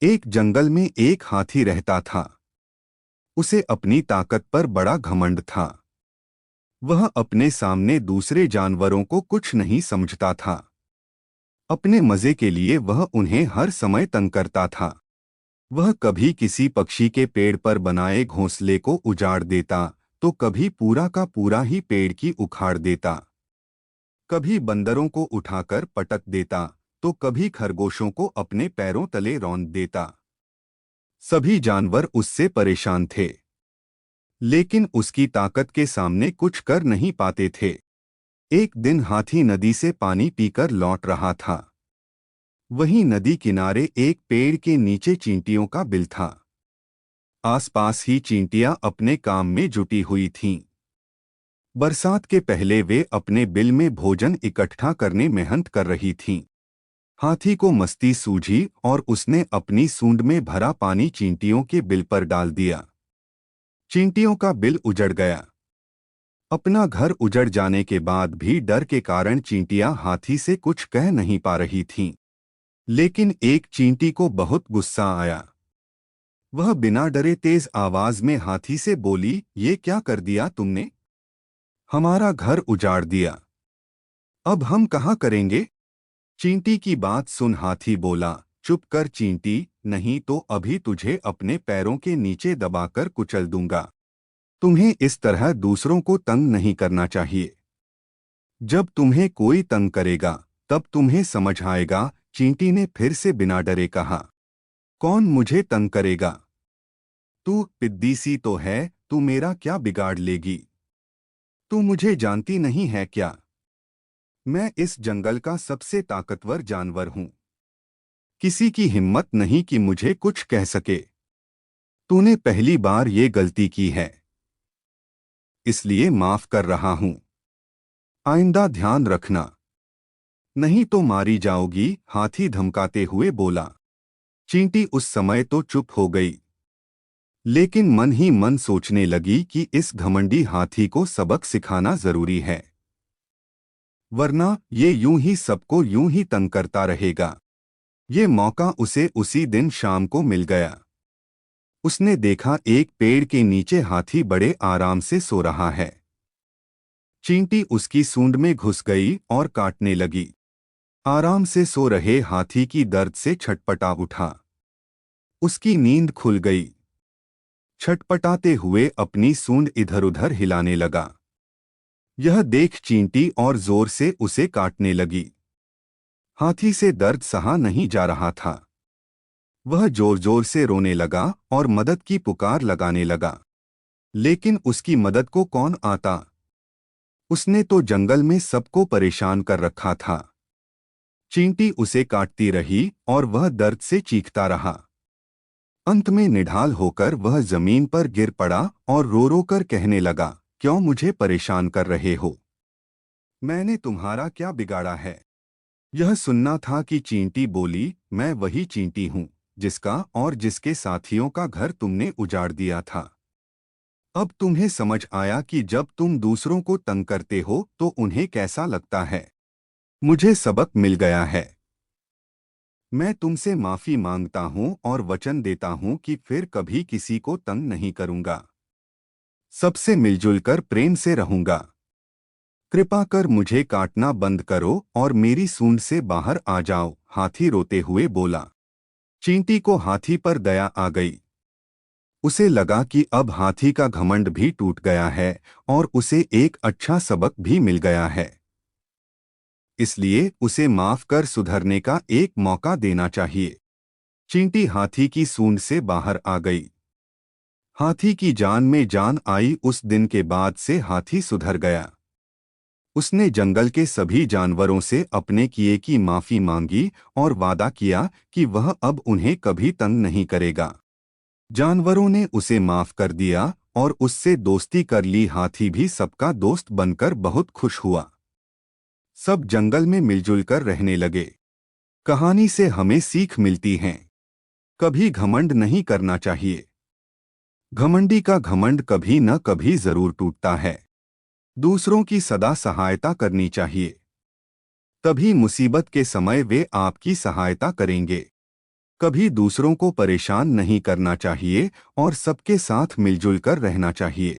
एक जंगल में एक हाथी रहता था। उसे अपनी ताकत पर बड़ा घमंड था। वह अपने सामने दूसरे जानवरों को कुछ नहीं समझता था। अपने मजे के लिए वह उन्हें हर समय तंग करता था। वह कभी किसी पक्षी के पेड़ पर बनाए घोंसले को उजाड़ देता, तो कभी पूरा का पूरा ही पेड़ की उखाड़ देता। कभी बंदरों को उठाकर पटक देता, तो कभी खरगोशों को अपने पैरों तले रौंद देता। सभी जानवर उससे परेशान थे, लेकिन उसकी ताकत के सामने कुछ कर नहीं पाते थे। एक दिन हाथी नदी से पानी पीकर लौट रहा था। वहीं नदी किनारे एक पेड़ के नीचे चींटियों का बिल था। आसपास ही चींटियां अपने काम में जुटी हुई थीं। बरसात के पहले वे अपने बिल में भोजन इकट्ठा करने मेहनत कर रही थीं। हाथी को मस्ती सूझी और उसने अपनी सूंड में भरा पानी चींटियों के बिल पर डाल दिया। चींटियों का बिल उजड़ गया। अपना घर उजड़ जाने के बाद भी डर के कारण चींटियां हाथी से कुछ कह नहीं पा रही थीं। लेकिन एक चींटी को बहुत गुस्सा आया। वह बिना डरे तेज आवाज में हाथी से बोली, ये क्या कर दिया तुमने? हमारा घर उजाड़ दिया। अब हम कहाँ करेंगे? चींटी की बात सुन हाथी बोला, चुप कर चींटी, नहीं तो अभी तुझे अपने पैरों के नीचे दबाकर कुचल दूंगा। तुम्हें इस तरह दूसरों को तंग नहीं करना चाहिए। जब तुम्हें कोई तंग करेगा, तब तुम्हें समझ आएगा। चींटी ने फिर से बिना डरे कहा, कौन मुझे तंग करेगा? तू पिद्दी सी तो है, तू मेरा क्या बिगाड़ लेगी? तू मुझे जानती नहीं है क्या? मैं इस जंगल का सबसे ताकतवर जानवर हूं। किसी की हिम्मत नहीं कि मुझे कुछ कह सके। तूने पहली बार ये गलती की है, इसलिए माफ कर रहा हूं। आइंदा ध्यान रखना, नहीं तो मारी जाओगी, हाथी धमकाते हुए बोला। चींटी उस समय तो चुप हो गई, लेकिन मन ही मन सोचने लगी कि इस घमंडी हाथी को सबक सिखाना जरूरी है, वरना ये यूं ही सबको यूं ही तंग करता रहेगा। ये मौका उसे उसी दिन शाम को मिल गया। उसने देखा एक पेड़ के नीचे हाथी बड़े आराम से सो रहा है। चींटी उसकी सूंड में घुस गई और काटने लगी। आराम से सो रहे हाथी की दर्द से छटपटा उठा। उसकी नींद खुल गई। छटपटाते हुए अपनी सूंड इधर-उधर हिलाने लगा। यह देख चींटी और जोर से उसे काटने लगी। हाथी से दर्द सहा नहीं जा रहा था। वह जोर-जोर से रोने लगा और मदद की पुकार लगाने लगा। लेकिन उसकी मदद को कौन आता? उसने तो जंगल में सबको परेशान कर रखा था। चींटी उसे काटती रही और वह दर्द से चीखता रहा। अंत में निढाल होकर वह जमीन पर गिर पड़ा और रो रो कर कहने लगा, क्यों मुझे परेशान कर रहे हो? मैंने तुम्हारा क्या बिगाड़ा है? यह सुनना था कि चींटी बोली, मैं वही चींटी हूँ जिसका और जिसके साथियों का घर तुमने उजाड़ दिया था। अब तुम्हें समझ आया कि जब तुम दूसरों को तंग करते हो तो उन्हें कैसा लगता है। मुझे सबक मिल गया है। मैं तुमसे माफी मांगता हूँ और वचन देता हूँ कि फिर कभी किसी को तंग नहीं करूँगा। सबसे मिलजुल कर प्रेम से रहूँगा। कृपा कर मुझे काटना बंद करो और मेरी सूंड से बाहर आ जाओ, हाथी रोते हुए बोला। चींटी को हाथी पर दया आ गई। उसे लगा कि अब हाथी का घमंड भी टूट गया है और उसे एक अच्छा सबक भी मिल गया है। इसलिए उसे माफ कर सुधरने का एक मौका देना चाहिए। चींटी हाथी की सूंड से बाहर आ गई। हाथी की जान में जान आई। उस दिन के बाद से हाथी सुधर गया। उसने जंगल के सभी जानवरों से अपने किए की माफी मांगी और वादा किया कि वह अब उन्हें कभी तंग नहीं करेगा। जानवरों ने उसे माफ कर दिया और उससे दोस्ती कर ली। हाथी भी सबका दोस्त बनकर बहुत खुश हुआ। सब जंगल में मिलजुल कर रहने लगे। कहानी से हमें सीख मिलती है, कभी घमंड नहीं करना चाहिए। घमंडी का घमंड कभी न कभी जरूर टूटता है। दूसरों की सदा सहायता करनी चाहिए, तभी मुसीबत के समय वे आपकी सहायता करेंगे। कभी दूसरों को परेशान नहीं करना चाहिए और सबके साथ मिलजुल कर रहना चाहिए।